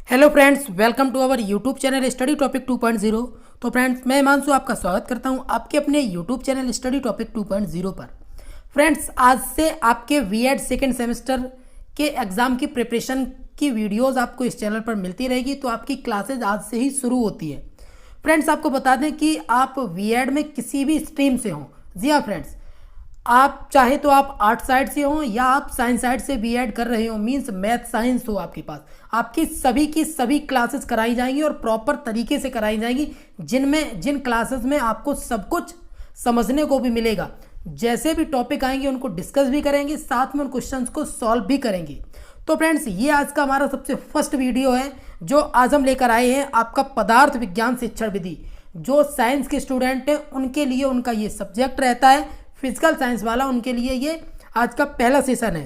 Hello friends, welcome to our YouTube channel study topic 2.0। तो friends, मैं हिमांशु आपका स्वागत करता हूं आपके अपने यूट्यूब चैनल स्टडी टॉपिक 2.0 पर। फ्रेंड्स, आज से आपके बीएड सेकेंड सेमेस्टर के एग्ज़ाम की प्रिपरेशन की वीडियोस आपको इस चैनल पर मिलती रहेगी। तो आपकी क्लासेज आज से ही शुरू होती है। फ्रेंड्स, आपको बता दें कि आप बीएड में किसी भी स्ट्रीम से हों। जी हाँ फ्रेंड्स, आप चाहे तो आप आर्ट साइड से हो या आप साइंस साइड से बीएड कर रहे हो, मींस मैथ साइंस हो आपके पास, आपकी सभी की सभी क्लासेस कराई जाएंगी और प्रॉपर तरीके से कराई जाएंगी, जिन क्लासेस में आपको सब कुछ समझने को भी मिलेगा। जैसे भी टॉपिक आएंगे उनको डिस्कस भी करेंगे, साथ में उन क्वेश्चंस को सॉल्व भी करेंगे। तो फ्रेंड्स, ये आज का हमारा सबसे फर्स्ट वीडियो है जो आज हम लेकर आए हैं आपका पदार्थ विज्ञान शिक्षण विधि। जो साइंस के स्टूडेंट हैं उनके लिए उनका ये सब्जेक्ट रहता है, फिजिकल साइंस वाला उनके लिए ये आज का पहला सेशन है।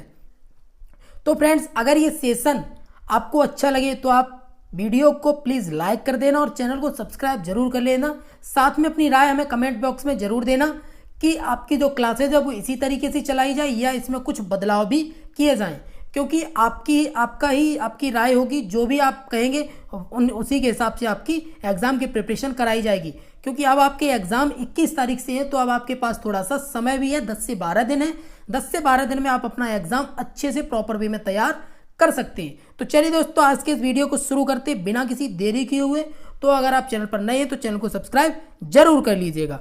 तो फ्रेंड्स, अगर ये सेशन आपको अच्छा लगे तो आप वीडियो को प्लीज़ लाइक कर देना और चैनल को सब्सक्राइब जरूर कर लेना। साथ में अपनी राय हमें कमेंट बॉक्स में जरूर देना कि आपकी जो क्लासेज है वो इसी तरीके से चलाई जाए या इसमें कुछ बदलाव भी किए जाएं, क्योंकि आपकी राय होगी। जो भी आप कहेंगे उसी के हिसाब से आपकी एग्ज़ाम की प्रिपरेशन कराई जाएगी। क्योंकि अब आपके एग्ज़ाम 21 तारीख से है, तो अब आपके पास थोड़ा सा समय भी है, 10 से 12 दिन है। 10 से 12 दिन में आप अपना एग्ज़ाम अच्छे से प्रॉपर वे में तैयार कर सकते हैं। तो चलिए दोस्तों, आज के इस वीडियो को शुरू करते बिना किसी देरी किए हुए। तो अगर आप चैनल पर नए हैं तो चैनल को सब्सक्राइब जरूर कर लीजिएगा।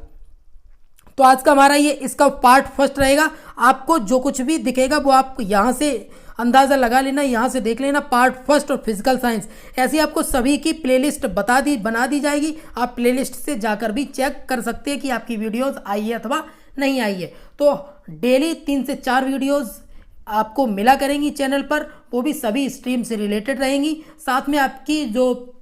तो आज का हमारा ये इसका पार्ट फर्स्ट रहेगा। आपको जो कुछ भी दिखेगा वो आप यहाँ से अंदाज़ा लगा लेना, यहाँ से देख लेना। पार्ट फर्स्ट और फिजिकल साइंस, ऐसी आपको सभी की प्लेलिस्ट बना दी जाएगी। आप प्लेलिस्ट से जाकर भी चेक कर सकते हैं कि आपकी वीडियोस आई है अथवा नहीं आई है। तो डेली 3 से 4 वीडियोस आपको मिला करेंगी चैनल पर, वो भी सभी स्ट्रीम से रिलेटेड रहेंगी। साथ में आपकी जो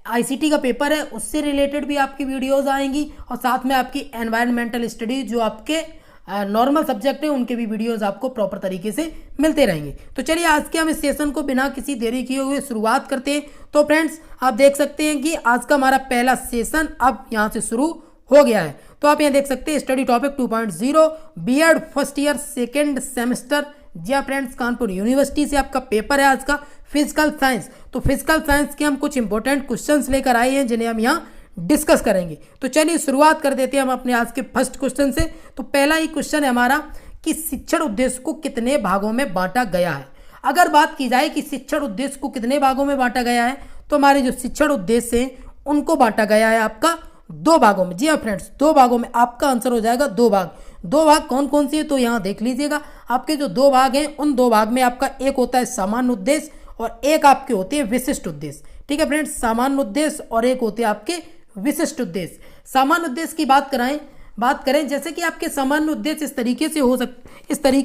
आईसीटी का पेपर है उससे रिलेटेड भी आपकी वीडियोस आएंगी, और साथ में आपकी एनवायरमेंटल स्टडी जो आपके नॉर्मल सब्जेक्ट है उनके भी वीडियोस आपको प्रॉपर तरीके से मिलते रहेंगे। तो चलिए आज के हम इस सेशन को बिना किसी देरी किए हुए शुरुआत करते हैं। तो फ्रेंड्स, आप देख सकते हैं कि आज का हमारा पहला सेशन अब यहाँ से शुरू हो गया है। तो आप यहाँ देख सकते हैं study topic 2.0 BEd first year second semester. जी हाँ फ्रेंड्स, कानपुर यूनिवर्सिटी से आपका पेपर है आज का फिजिकल साइंस। तो फिजिकल साइंस के हम कुछ इंपॉर्टेंट क्वेश्चंस लेकर आए हैं जिन्हें हम यहाँ डिस्कस करेंगे। तो चलिए शुरुआत कर देते हैं हम अपने आज के फर्स्ट क्वेश्चन से। तो पहला ही क्वेश्चन है हमारा कि शिक्षण उद्देश्य को कितने भागों में बांटा गया है। अगर बात की जाए कि शिक्षण उद्देश्य को कितने भागों में बांटा गया है, तो हमारे जो शिक्षण उद्देश्य हैं उनको बांटा गया है आपका 2 भागों में। जी हाँ फ्रेंड्स, 2 भागों में। आपका आंसर हो जाएगा 2 भाग। 2 भाग कौन कौन से है तो यहाँ देख लीजिएगा। आपके जो 2 भाग हैं उन 2 भाग में आपका एक होता है सामान्य उद्देश्य और एक आपके होते हैं विशिष्ट उद्देश्य। ठीक है फ्रेंड्स, सामान्य उद्देश्य और एक होते हैं आपके विशिष्ट उद्देश्य। सामान्य उद्देश्य की बात करें जैसे कि आपके सामान्य उद्देश्य इस तरीके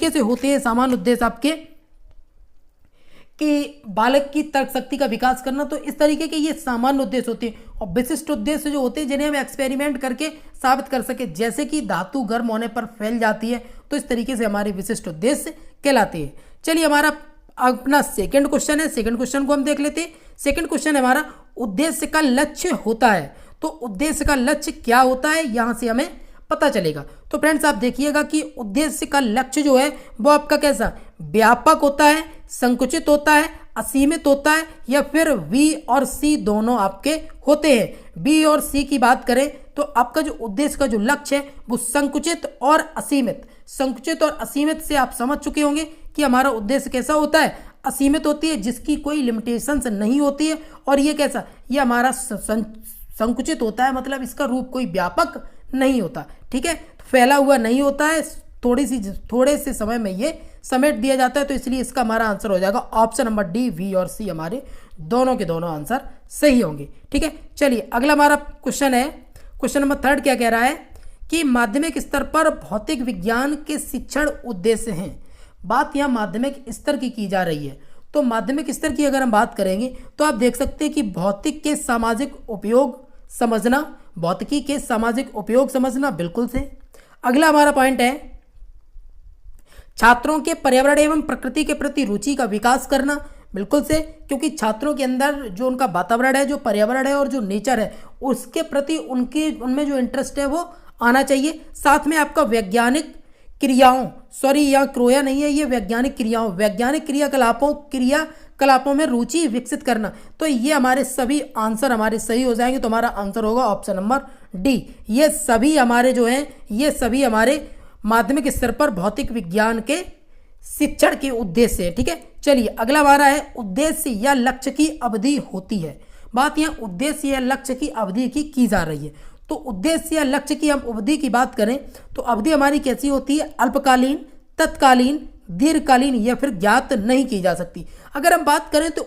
से होते हैं। सामान्य उद्देश्य आपके कि बालक की तर्क शक्ति का विकास करना, तो इस तरीके के ये सामान्य उद्देश्य होते हैं। और विशिष्ट उद्देश्य जो होते हैं जिन्हें हम एक्सपेरिमेंट करके साबित कर सके, जैसे कि धातु गर्म होने पर फैल जाती है, तो इस तरीके से हमारे विशिष्ट उद्देश्य कहलाते हैं। चलिए, हमारा अपना सेकंड क्वेश्चन है। सेकंड क्वेश्चन को हम देख लेते हैं। सेकंड क्वेश्चन हमारा उद्देश्य का लक्ष्य होता है। तो उद्देश्य का लक्ष्य क्या होता है यहां से हमें पता चलेगा। तो फ्रेंड्स, आप देखिएगा कि उद्देश्य का लक्ष्य जो है वो आपका कैसा व्यापक होता है, संकुचित होता है, असीमित होता है, या फिर बी और सी दोनों आपके होते हैं। बी और सी की बात करें तो आपका जो उद्देश्य का जो लक्ष्य है वो संकुचित और असीमित से आप समझ चुके होंगे कि हमारा उद्देश्य कैसा होता है। असीमित होती है जिसकी कोई लिमिटेशंस नहीं होती है, और ये कैसा, ये हमारा संकुचित होता है, मतलब इसका रूप कोई व्यापक नहीं होता। ठीक है, फैला हुआ नहीं होता है, थोड़े से समय में ये समेट दिया जाता है। तो इसलिए इसका हमारा आंसर हो जाएगा ऑप्शन नंबर डी, बी और सी हमारे दोनों के दोनों आंसर सही होंगे। ठीक है, चलिए अगला हमारा क्वेश्चन है। क्वेश्चन नंबर 3 क्या कह रहा है कि माध्यमिक स्तर पर भौतिक विज्ञान के शिक्षण उद्देश्य हैं। बात यहाँ माध्यमिक स्तर की जा रही है। तो माध्यमिक स्तर की अगर हम बात करेंगे तो आप देख सकते हैं कि भौतिकी के सामाजिक उपयोग समझना बिल्कुल से। अगला हमारा पॉइंट है छात्रों के पर्यावरण एवं प्रकृति के प्रति रुचि का विकास करना, बिल्कुल से, क्योंकि छात्रों के अंदर जो उनका वातावरण है, जो पर्यावरण है और जो नेचर है, उसके प्रति उनमें जो इंटरेस्ट है वो आना चाहिए। साथ में आपका वैज्ञानिक क्रियाओं, सॉरी यहाँ क्रोया नहीं है, ये वैज्ञानिक क्रियाओं, वैज्ञानिक क्रियाकलापों क्रियाकलापों में रुचि विकसित करना। तो ये हमारे सभी आंसर हमारे सही हो जाएंगे। तो हमारा आंसर होगा ऑप्शन नंबर डी। ये सभी हमारे जो हैं, ये सभी हमारे माध्यमिक स्तर पर भौतिक विज्ञान के शिक्षण के उद्देश्य है। ठीक है, चलिए अगला हमारा है उद्देश्य या लक्ष्य की अवधि होती है। बात यहाँ उद्देश्य या लक्ष्य की अवधि की जा रही है। तो उद्देश्य या लक्ष्य की हम अवधि की बात करें तो अवधि हमारी कैसी होती है? अल्पकालीन, तत्कालीन, दीर्घकालीन या फिर ज्ञात नहीं की जा सकती। अगर हम बात करें तो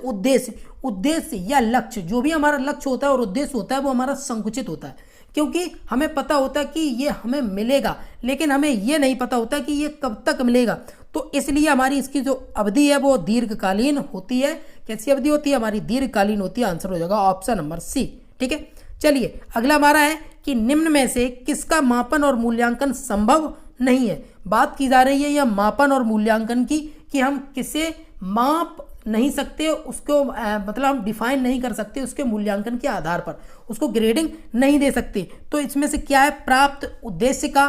उद्देश्य या लक्ष्य, जो भी हमारा लक्ष्य होता है और उद्देश्य होता है वो हमारा संकुचित होता है, क्योंकि हमें पता होता है कि ये हमें मिलेगा, लेकिन हमें ये नहीं पता होता कि ये कब तक मिलेगा। तो इसलिए हमारी इसकी जो अवधि है वो दीर्घकालीन होती है। कैसी अवधि होती है? हमारी दीर्घकालीन होती है। आंसर हो जाएगा ऑप्शन नंबर सी। ठीक है, चलिए अगला हमारा है कि निम्न में से किसका मापन और मूल्यांकन संभव नहीं है। बात की जा रही है यह मापन और मूल्यांकन की, कि हम किसे माप नहीं सकते, उसको मतलब हम डिफाइन नहीं कर सकते उसके मूल्यांकन के आधार पर, उसको ग्रेडिंग नहीं दे सकते। तो इसमें से क्या है? प्राप्त उद्देश्य का,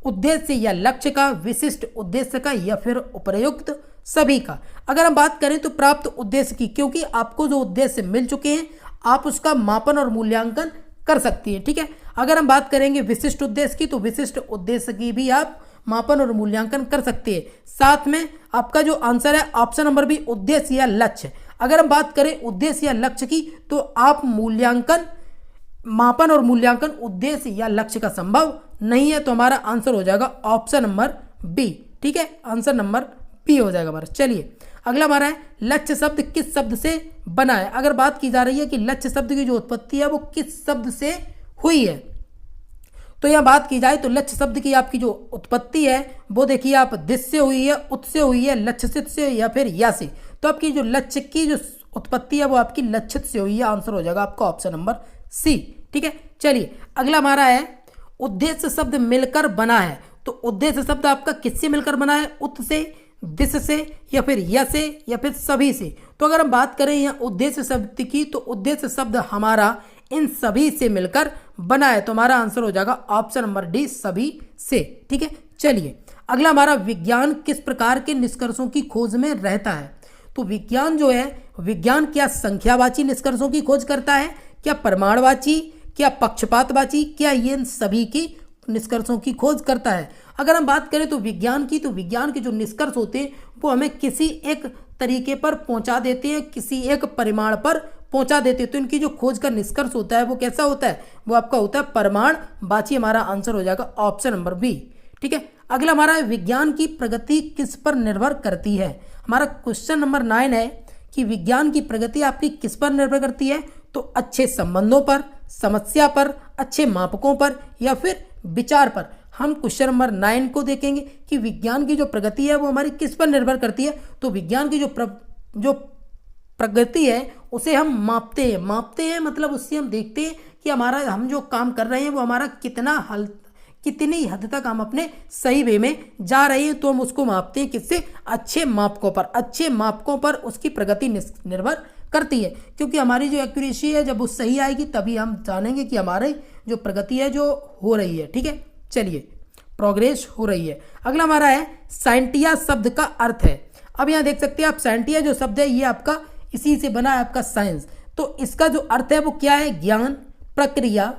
उद्देश्य या लक्ष्य का, विशिष्ट उद्देश्य का या फिर उपयुक्त सभी का। अगर हम बात करें तो प्राप्त उद्देश्य की, क्योंकि आपको जो उद्देश्य मिल चुके हैं आप उसका मापन और मूल्यांकन कर सकती है। ठीक है, अगर हम बात करेंगे विशिष्ट उद्देश्य की तो विशिष्ट उद्देश्य की भी आप मापन और मूल्यांकन कर सकते हैं। साथ में आपका जो आंसर है ऑप्शन नंबर बी, उद्देश्य या लक्ष्य। अगर हम बात करें उद्देश्य या लक्ष्य की तो आप मूल्यांकन, मापन और मूल्यांकन उद्देश्य या लक्ष्य का संभव नहीं है। तो हमारा आंसर हो जाएगा ऑप्शन नंबर बी। ठीक है, आंसर नंबर बी हो जाएगा हमारा। चलिए अगला हमारा है लक्ष्य शब्द किस शब्द से बना है। अगर बात की जा रही है कि लक्ष्य शब्द की जो उत्पत्ति है वो किस शब्द से हुई है, तो यह बात की जाए तो लक्ष्य शब्द की आपकी जो उत्पत्ति है वो देखिए आप दिस से हुई है, उत से हुई है, लक्षित से या फिर या से। तो आपकी जो लक्ष्य की जो उत्पत्ति है वो आपकी लक्षित से हुई है। आंसर हो जाएगा आपका ऑप्शन नंबर सी। ठीक है, चलिए अगला हमारा है उद्देश्य शब्द मिलकर बना है। तो उद्देश्य शब्द आपका किससे मिलकर बना है? उत से, दिस से या फिर या से या फिर सभी से। तो अगर हम बात करें यहाँ उद्देश्य शब्द की तो उद्देश्य शब्द हमारा इन सभी से मिलकर बना है। तो हमारा आंसर हो जाएगा ऑप्शन नंबर डी, सभी से। ठीक है, चलिए अगला हमारा विज्ञान किस प्रकार के निष्कर्षों की खोज में रहता है। तो विज्ञान जो है, विज्ञान क्या संख्यावाची निष्कर्षों की खोज करता है, क्या प्रमाणवाची, क्या पक्षपातवाची, क्या ये इन सभी की निष्कर्षों की खोज करता है। अगर हम बात करें तो विज्ञान की, तो विज्ञान के जो निष्कर्ष होते हैं वो हमें किसी एक तरीके पर पहुंचा देते हैं, किसी एक परिमाण पर पहुंचा देते हैं। तो इनकी जो खोज का निष्कर्ष होता है वो कैसा होता है? वो आपका होता है प्रमाणवाची। हमारा आंसर हो जाएगा ऑप्शन नंबर बी। ठीक है, अगला हमारा है विज्ञान की प्रगति किस पर निर्भर करती है। हमारा क्वेश्चन नंबर 9 है कि विज्ञान की प्रगति आपकी किस पर निर्भर करती है। तो अच्छे संबंधों पर, समस्या पर, अच्छे मापकों पर या फिर विचार पर। हम क्वेश्चन नंबर 9 को देखेंगे कि विज्ञान की जो प्रगति है वो हमारी किस पर निर्भर करती है। तो विज्ञान की जो प्रगति है उसे हम मापते हैं मतलब उससे हम देखते हैं कि हम जो काम कर रहे हैं वो हमारा कितनी हद तक हम अपने सही वे में जा रहे हैं। तो हम उसको मापते हैं किससे? अच्छे मापकों पर। अच्छे मापकों पर उसकी प्रगति निर्भर करती है, क्योंकि हमारी जो एक्यूरेसी है जब वो सही आएगी तभी हम जानेंगे कि हमारी जो प्रगति है जो हो रही है। ठीक है, चलिए प्रोग्रेस हो रही है। अगला हमारा है साइंटिया शब्द का अर्थ है। अब यहाँ देख सकते हैं आप, साइंटिया जो शब्द है ये आपका इसी से बना है, आपका साइंस। तो इसका जो अर्थ है वो क्या है? ज्ञान, प्रक्रिया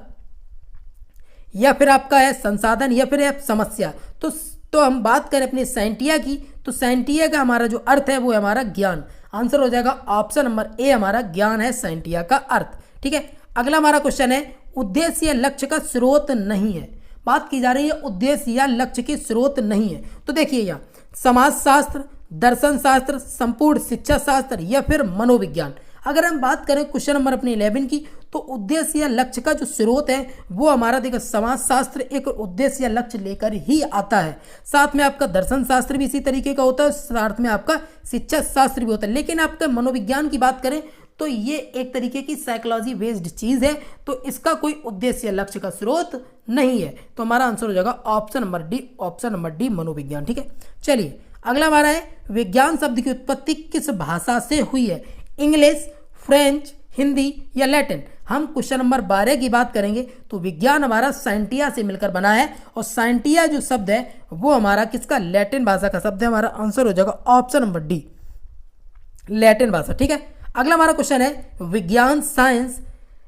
या फिर आपका है संसाधन या फिर है समस्या। तो हम बात करें अपने साइंटिया की, तो साइंटिया का हमारा जो अर्थ है वो है हमारा ज्ञान। आंसर हो जाएगा ऑप्शन नंबर ए, हमारा ज्ञान है साइंटिया का अर्थ। ठीक है, अगला हमारा क्वेश्चन है उद्देश्य या लक्ष्य का स्रोत नहीं है। बात की जा रही है उद्देश्य या लक्ष्य के स्रोत नहीं है। तो देखिए यहाँ समाजशास्त्र, दर्शन शास्त्र, संपूर्ण शिक्षा शास्त्र या फिर मनोविज्ञान। अगर हम बात करें क्वेश्चन नंबर अपने 11 की, तो उद्देश्य या लक्ष्य का जो स्रोत है वो हमारा देखो समाजशास्त्र एक उद्देश्य या लक्ष्य लेकर ही आता है। साथ में आपका दर्शन शास्त्र भी इसी तरीके का होता है, साथ में आपका शिक्षा शास्त्र भी होता है। लेकिन आपका मनोविज्ञान की बात करें तो ये एक तरीके की साइकोलॉजी बेस्ड चीज है, तो इसका कोई उद्देश्य या लक्ष्य का स्रोत नहीं है। तो हमारा आंसर हो जाएगा option number D, option number D मनोविज्ञान। ठीक है, चलिए अगला हमारा है विज्ञान शब्द की उत्पत्ति किस भाषा से हुई है। इंग्लिश, फ्रेंच, हिंदी या लैटिन। हम क्वेश्चन नंबर 12 की बात करेंगे तो विज्ञान हमारा साइंटिया से मिलकर बना है, और साइंटिया जो शब्द है वो हमारा किसका? लैटिन भाषा का शब्द है। हमारा आंसर हो जाएगा ऑप्शन नंबर डी। लैटिन भाषा। ठीक है, अगला हमारा क्वेश्चन है विज्ञान साइंस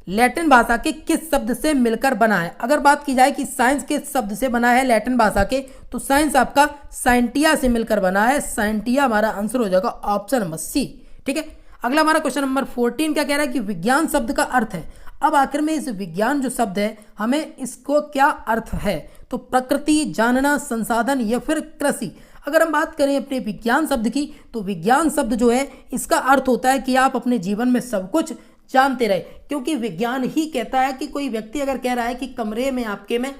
लैटिन भाषा के किस शब्द से मिलकर बना है। अगर बात की जाए कि साइंस किस शब्द से बना है लैटिन भाषा के, तो साइंस आपका साइंटिया से मिलकर बना है। साइंटिया हमारा आंसर हो जाएगा ऑप्शन नंबर सी। ठीक है, अगला हमारा क्वेश्चन नंबर 14 क्या कह रहा है कि विज्ञान शब्द का अर्थ है। अब आखिर में इस विज्ञान जो शब्द है हमें इसको क्या अर्थ है, तो प्रकृति, जानना, संसाधन या फिर कृषि। अगर हम बात करें अपने विज्ञान शब्द की, तो विज्ञान शब्द जो है इसका अर्थ होता है कि आप अपने जीवन में सब कुछ जानते रहे, क्योंकि विज्ञान ही कहता है कि कोई व्यक्ति अगर कह रहा है कि कमरे में आपके में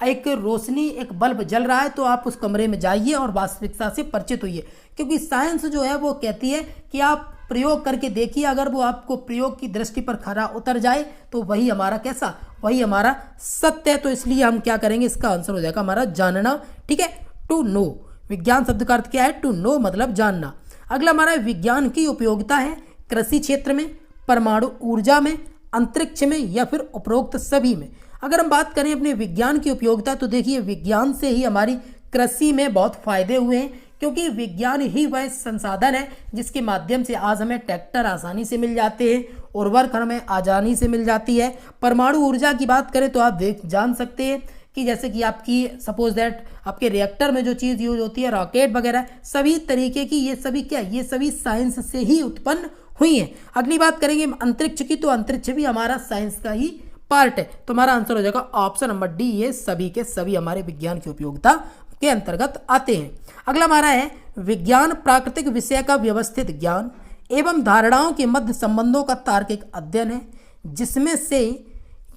एक रोशनी, एक बल्ब जल रहा है, तो आप उस कमरे में जाइए और वास्तविकता से परिचित होइए, क्योंकि साइंस जो है वो कहती है कि आप प्रयोग करके देखिए, अगर वो आपको प्रयोग की दृष्टि पर खरा उतर जाए तो वही हमारा कैसा, वही हमारा सत्य है। तो इसलिए हम क्या करेंगे, इसका आंसर हो जाएगा हमारा जानना। ठीक है, टू नो, विज्ञान शब्द का अर्थ क्या है, टू नो मतलब जानना। अगला हमारा विज्ञान की उपयोगिता है कृषि क्षेत्र में, परमाणु ऊर्जा में, अंतरिक्ष में या फिर उपरोक्त सभी में। अगर हम बात करें अपने विज्ञान की उपयोगिता, तो देखिए विज्ञान से ही हमारी कृषि में बहुत फायदे हुए हैं, क्योंकि विज्ञान ही वह संसाधन है जिसके माध्यम से आज हमें ट्रैक्टर आसानी से मिल जाते हैं, उर्वरक हमें आसानी से मिल जाती है। परमाणु ऊर्जा की बात करें तो आप जान सकते हैं कि जैसे कि आपकी सपोज दैट आपके रिएक्टर में जो चीज़ यूज होती है, रॉकेट वगैरह, सभी तरीके की ये सभी क्या, ये सभी साइंस से ही उत्पन्न हुई है। अगली बात करेंगे अंतरिक्ष की, तो अंतरिक्ष भी हमारा साइंस का ही पार्ट है। तो हमारा आंसर हो जाएगा ऑप्शन नंबर डी, ये सभी के सभी हमारे विज्ञान की उपयोगिता के अंतर्गत आते हैं। अगला हमारा है विज्ञान प्राकृतिक विषय का व्यवस्थित ज्ञान एवं धारणाओं के मध्य संबंधों का तार्किक अध्ययन है, जिसमें से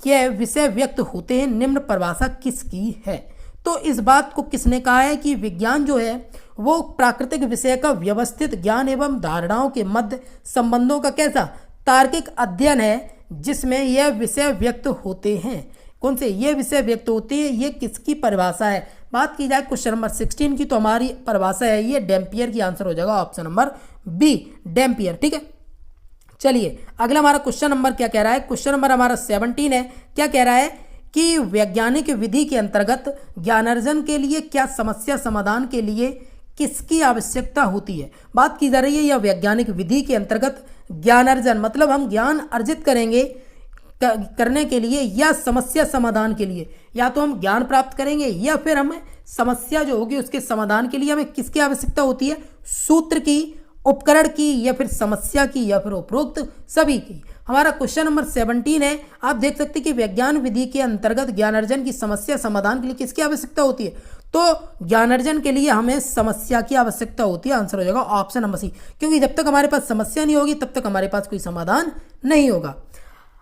यह विषय व्यक्त होते हैं। निम्न परिभाषा किसकी है। तो इस बात को किसने कहा है कि विज्ञान जो है वो प्राकृतिक विषय का व्यवस्थित ज्ञान एवं धारणाओं के मध्य संबंधों का कैसा, तार्किक अध्ययन है, जिसमें यह विषय व्यक्त होते हैं। कौन से ये विषय व्यक्त होते हैं, ये किसकी परिभाषा है। बात की जाए क्वेश्चन नंबर 16 की, तो हमारी परिभाषा है ये डैम्पियर की। आंसर हो जाएगा ऑप्शन नंबर बी, डैम्पियर। ठीक है, चलिए अगला हमारा क्वेश्चन नंबर क्या कह रहा है, क्वेश्चन नंबर हमारा 17 है। क्या कह रहा है कि वैज्ञानिक विधि के अंतर्गत ज्ञानार्जन के लिए क्या समस्या समाधान के लिए किसकी आवश्यकता होती है। बात की जा रही है यह वैज्ञानिक विधि के अंतर्गत ज्ञानार्जन, मतलब हम ज्ञान अर्जित करेंगे करने के लिए या समस्या समाधान के लिए, या तो हम ज्ञान प्राप्त करेंगे या फिर हमें समस्या जो होगी उसके समाधान के लिए हमें किसकी आवश्यकता होती है, सूत्र की, उपकरण की या फिर समस्या की या फिर उपरोक्त सभी की। हमारा क्वेश्चन नंबर 17 है। आप देख सकते हैं कि विज्ञान विधि के अंतर्गत ज्ञानार्जन की समस्या समाधान के लिए किसकी आवश्यकता होती है, तो ज्ञानार्जन के लिए हमें समस्या की आवश्यकता होती है। आंसर हो जाएगा ऑप्शन नंबर सी, क्योंकि जब तक हमारे पास समस्या नहीं होगी तब तक हमारे पास कोई समाधान नहीं होगा।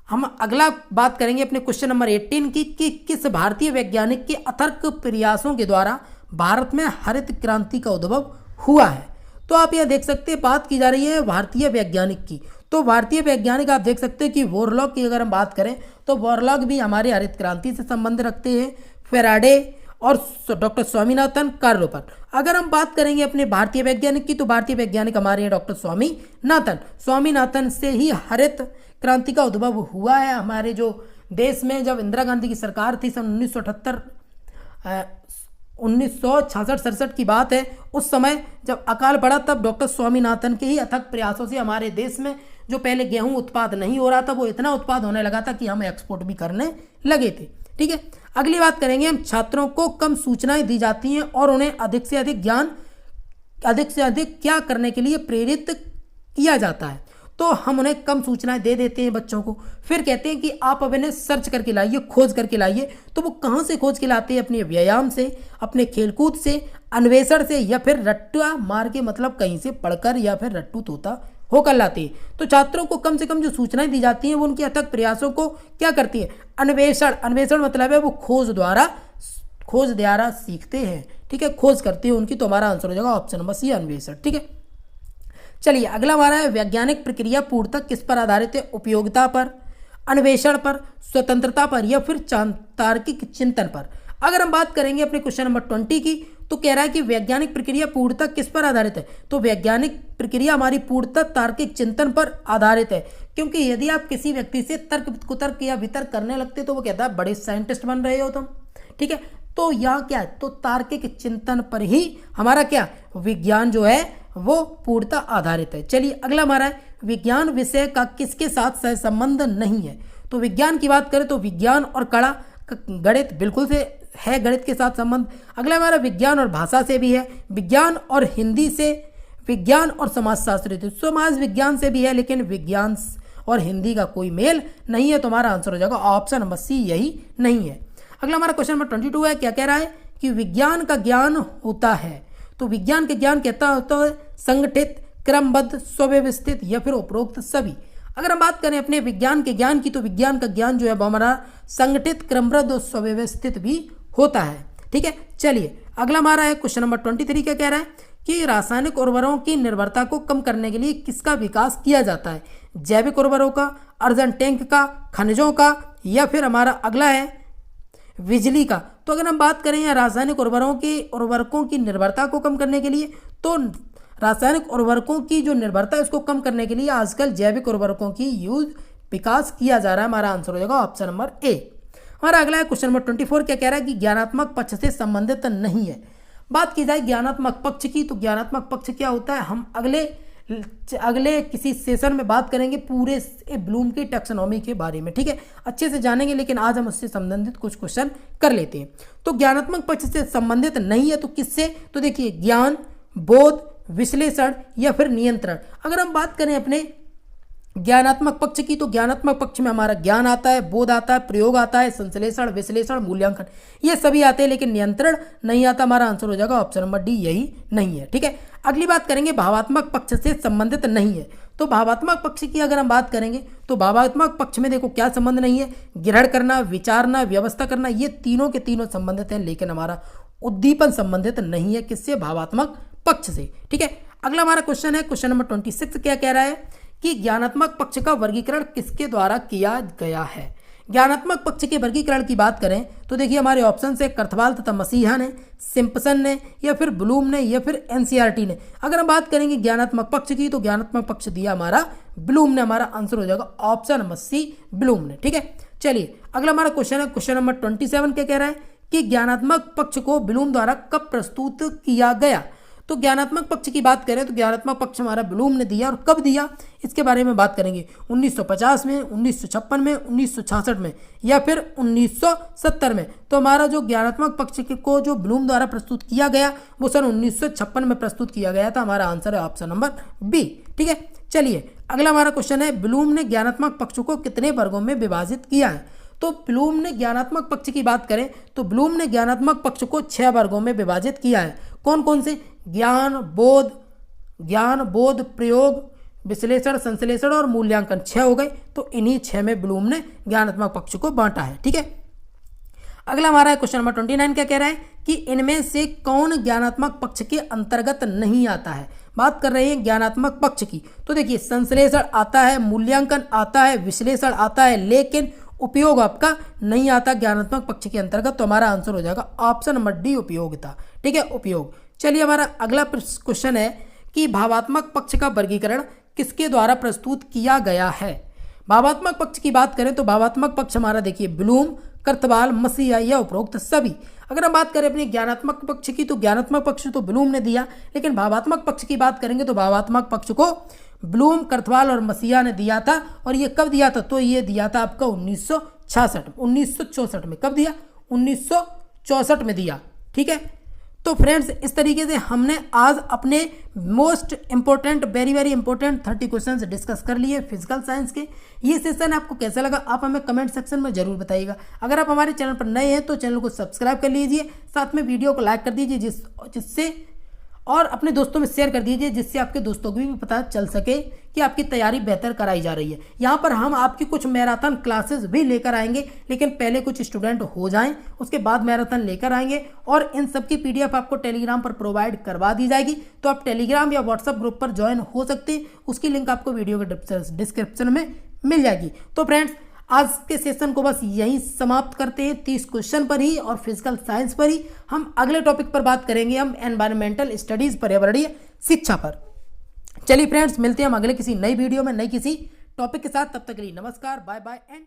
हम अगला बात करेंगे अपने क्वेश्चन नंबर 18 की कि किस भारतीय वैज्ञानिक के अथक प्रयासों के द्वारा भारत में हरित क्रांति का उद्भव हुआ है। तो आप यह देख सकते हैं बात की जा रही है भारतीय वैज्ञानिक की, तो भारतीय वैज्ञानिक आप देख सकते हैं कि वोरलॉग की अगर हम बात करें तो वोरलॉग भी हमारे हरित क्रांति से संबंध रखते हैं, फेराडे और डॉक्टर स्वामीनाथन कार्योपर। अगर हम बात करेंगे अपने भारतीय वैज्ञानिक की, तो भारतीय वैज्ञानिक हमारे हैं डॉक्टर स्वामीनाथन से ही हरित क्रांति का उद्भव हुआ है। हमारे जो देश में जब इंदिरा गांधी की सरकार थी सन 1966 की बात है, उस समय जब अकाल पड़ा तब डॉक्टर स्वामीनाथन के ही अथक प्रयासों से हमारे देश में जो पहले गेहूं उत्पाद नहीं हो रहा था वो इतना उत्पाद होने लगा था कि हम एक्सपोर्ट भी करने लगे थे। ठीक है, अगली बात करेंगे हम छात्रों को कम सूचनाएं दी जाती हैं और उन्हें अधिक से अधिक क्या करने के लिए प्रेरित किया जाता है। तो हम उन्हें कम सूचनाएं दे देते हैं बच्चों को, फिर कहते हैं कि आप अब इन्हें सर्च करके लाइए, खोज करके लाइए। तो वो कहाँ से खोज के लाते हैं, अपने व्यायाम से, अपने खेलकूद से, अन्वेषण से या फिर रट्टा मार के, मतलब कहीं से पढ़कर या फिर रट्टू तोता होकर लाते हैं। तो छात्रों को कम से कम जो सूचनाएं दी जाती हैं वो उनके अथक प्रयासों को क्या करती है, अन्वेषण मतलब है वो खोज द्वारा सीखते हैं। ठीक है, खोज करते हैं उनकी। तो हमारा आंसर हो जाएगा ऑप्शन नंबर सी, अन्वेषण। ठीक है, चलिए अगला हमारा है वैज्ञानिक प्रक्रिया पूर्णतः किस पर आधारित है, उपयोगिता पर, अन्वेषण पर, स्वतंत्रता पर या फिर तार्किक चिंतन पर। अगर हम बात करेंगे अपने क्वेश्चन नंबर 20 की, तो कह रहा है कि वैज्ञानिक प्रक्रिया पूर्णतः किस पर आधारित है। तो वैज्ञानिक प्रक्रिया हमारी पूर्णतः तार्किक चिंतन पर आधारित है, क्योंकि यदि आप किसी व्यक्ति से तर्क कुतर्क या वितर्क करने लगते तो वो कहता है बड़े साइंटिस्ट बन रहे हो तुम। ठीक है, तो यहाँ क्या है, तो तार्किक चिंतन पर ही हमारा क्या विज्ञान जो है वो पूर्णतः आधारित है। चलिए अगला हमारा है विज्ञान विषय का किसके साथ सहसंबंध नहीं है। तो विज्ञान की बात करें तो विज्ञान और कला, गणित बिल्कुल से है गणित के साथ संबंध। अगला हमारा विज्ञान और भाषा से भी है, विज्ञान और हिंदी से, विज्ञान और समाजशास्त्र से, समाज विज्ञान से भी है, लेकिन विज्ञान और हिंदी का कोई मेल नहीं है। तो हमारा आंसर हो जाएगा ऑप्शन नंबर सी, यही नहीं है। अगला हमारा क्वेश्चन नंबर 22 है, क्या कह रहा है कि विज्ञान का ज्ञान होता है। तो विज्ञान के ज्ञान कहता होता है संगठित, क्रमबद्ध, सुव्यवस्थित या फिर उपरोक्त सभी। अगर हम बात करें अपने विज्ञान के ज्ञान की, तो विज्ञान का ज्ञान जो है वो हमारा संगठित, क्रमबद्ध और सुव्यवस्थित भी होता है। ठीक है, चलिए अगला हमारा है क्वेश्चन नंबर 23, क्या कह रहा है कि रासायनिक उर्वरकों की निर्भरता को कम करने के लिए किसका विकास किया जाता है। जैविक उर्वरकों का, अर्धन टैंक का, खनिजों का, या फिर हमारा अगला है बिजली का। तो अगर हम बात करें या रासायनिक उर्वरकों की निर्भरता को कम करने के लिए, तो रासायनिक उर्वरकों की जो निर्भरता है उसको कम करने के लिए आजकल जैविक उर्वरकों की विकास किया जा रहा है। हमारा आंसर हो जाएगा ऑप्शन नंबर ए। हमारा अगला है क्वेश्चन नंबर 24, क्या कह रहा है कि ज्ञानात्मक पक्ष से संबंधित नहीं है। बात की जाए ज्ञानात्मक पक्ष की, तो ज्ञानात्मक पक्ष क्या होता है हम अगले किसी सेशन में बात करेंगे पूरे ब्लूम की टैक्सोनॉमी के बारे में। ठीक है, अच्छे से जानेंगे, लेकिन आज हम उससे संबंधित कुछ क्वेश्चन कर लेते हैं। तो ज्ञानात्मक पक्ष से संबंधित नहीं है तो किससे, तो देखिए ज्ञान, बोध, विश्लेषण या फिर नियंत्रण। अगर हम बात करें अपने ज्ञानात्मक पक्ष की, तो ज्ञानात्मक पक्ष में हमारा ज्ञान आता है, बोध आता है, प्रयोग आता है, संश्लेषण, विश्लेषण, मूल्यांकन, ये सभी आते हैं, लेकिन नियंत्रण नहीं आता। हमारा आंसर हो जाएगा ऑप्शन नंबर डी, यही नहीं है। ठीक है, अगली बात करेंगे भावात्मक पक्ष से संबंधित नहीं है। तो भावात्मक पक्ष की अगर हम बात करेंगे तो भावात्मक पक्ष में देखो क्या संबंध नहीं है, ग्रहण करना, विचारना, व्यवस्था करना, ये तीनों के तीनों संबंधित हैं, लेकिन हमारा उद्दीपन संबंधित नहीं है किससे, भावात्मक पक्ष से। ठीक है, अगला हमारा क्वेश्चन है क्वेश्चन नंबर 26, क्या कह रहा है कि ज्ञानात्मक पक्ष का वर्गीकरण किसके द्वारा किया गया है। ज्ञानात्मक पक्ष के वर्गीकरण की बात करें तो देखिए हमारे ऑप्शन से कर्थवाल तथा मसीहा ने, सिम्पसन ने, या फिर ब्लूम ने, या फिर एनसीईआरटी ने। अगर हम बात करेंगे ज्ञानात्मक पक्ष की, तो ज्ञानात्मक पक्ष दिया हमारा ब्लूम ने। हमारा आंसर हो जाएगा ऑप्शन नंबर सी, ब्लूम ने। ठीक है, चलिए अगला हमारा क्वेश्चन है क्वेश्चन नंबर 27, क्या कह रहा है कि ज्ञानात्मक पक्ष को ब्लूम द्वारा कब प्रस्तुत किया गया। तो ज्ञानात्मक पक्ष की बात करें तो ज्ञानात्मक पक्ष हमारा ब्लूम ने दिया, और कब दिया इसके बारे में बात करेंगे। 1950 में, 1956 में, 1966 में, या फिर 1970 में। तो हमारा जो ज्ञानात्मक पक्ष को जो ब्लूम द्वारा प्रस्तुत किया गया वो सन 1956 में प्रस्तुत किया गया था। हमारा आंसर है ऑप्शन नंबर बी। ठीक है, चलिए अगला हमारा क्वेश्चन है ब्लूम ने ज्ञानात्मक पक्ष को कितने वर्गों में विभाजित किया है। तो ब्लूम ने ज्ञानात्मक पक्ष की बात करें तो ब्लूम ने ज्ञानात्मक पक्ष को 6 वर्गों में विभाजित किया है। कौन कौन से, ज्ञान, बोध, प्रयोग, विश्लेषण, संश्लेषण और मूल्यांकन, 6 हो गए। तो इन्हीं 6 में ब्लूम ने ज्ञानात्मक पक्ष को बांटा है। ठीक है, अगला हमारा क्वेश्चन नंबर 29, क्या कह रहा है कि इनमें से कौन ज्ञानात्मक पक्ष के अंतर्गत नहीं आता है। बात कर रहे हैं ज्ञानात्मक पक्ष की, तो देखिए संश्लेषण आता है, मूल्यांकन आता है, विश्लेषण आता है, लेकिन उपयोग आपका नहीं आता ज्ञानात्मक पक्ष के अंतर्गत। तो हमारा आंसर हो जाएगा ऑप्शन नंबर डी, उपयोगिता। ठीक है, उपयोग। चलिए हमारा अगला क्वेश्चन है कि भावात्मक पक्ष का वर्गीकरण किसके द्वारा प्रस्तुत किया गया है। भावात्मक पक्ष की बात करें तो भावात्मक पक्ष हमारा देखिए ब्लूम, कर्थवाल, मसीहा या उपरोक्त सभी। अगर हम बात करें अपने ज्ञानात्मक पक्ष की, तो ज्ञानात्मक पक्ष तो ब्लूम ने दिया, लेकिन भावात्मक पक्ष की बात करेंगे तो भावात्मक पक्ष को ब्लूम, कर्थवाल और मसीहा ने दिया था। और ये कब दिया था, तो ये दिया था आपका 1964 में। कब दिया, 1964 में दिया। ठीक है, तो फ्रेंड्स इस तरीके से हमने आज अपने most important, very very important 30 questions discuss कर लिए फिजिकल साइंस के। ये सेशन आपको कैसा लगा आप हमें कमेंट सेक्शन में जरूर बताइएगा। अगर आप हमारे चैनल पर नए हैं तो चैनल को सब्सक्राइब कर लीजिए, साथ में वीडियो को लाइक कर दीजिए जिससे और अपने दोस्तों में शेयर कर दीजिए, जिससे आपके दोस्तों को भी पता चल सके कि आपकी तैयारी बेहतर कराई जा रही है। यहाँ पर हम आपकी कुछ मैराथन क्लासेस भी लेकर आएंगे, लेकिन पहले कुछ स्टूडेंट हो जाएं, उसके बाद मैराथन लेकर आएंगे। और इन सब की PDF आपको टेलीग्राम पर प्रोवाइड करवा दी जाएगी, तो आप टेलीग्राम या व्हाट्सएप ग्रुप पर ज्वाइन हो सकते हैं। उसकी लिंक आपको वीडियो के डिस्क्रिप्शन में मिल जाएगी। तो फ्रेंड्स आज के सेशन को बस यहीं समाप्त करते हैं, 30 क्वेश्चन पर ही और फिजिकल साइंस पर ही। हम अगले टॉपिक पर बात करेंगे हम एनवायरमेंटल स्टडीज, पर्यावरणीय शिक्षा पर। चलिए फ्रेंड्स मिलते हैं हम अगले किसी नई वीडियो में नई किसी टॉपिक के साथ। तब तक के लिए नमस्कार, बाय बाय एंड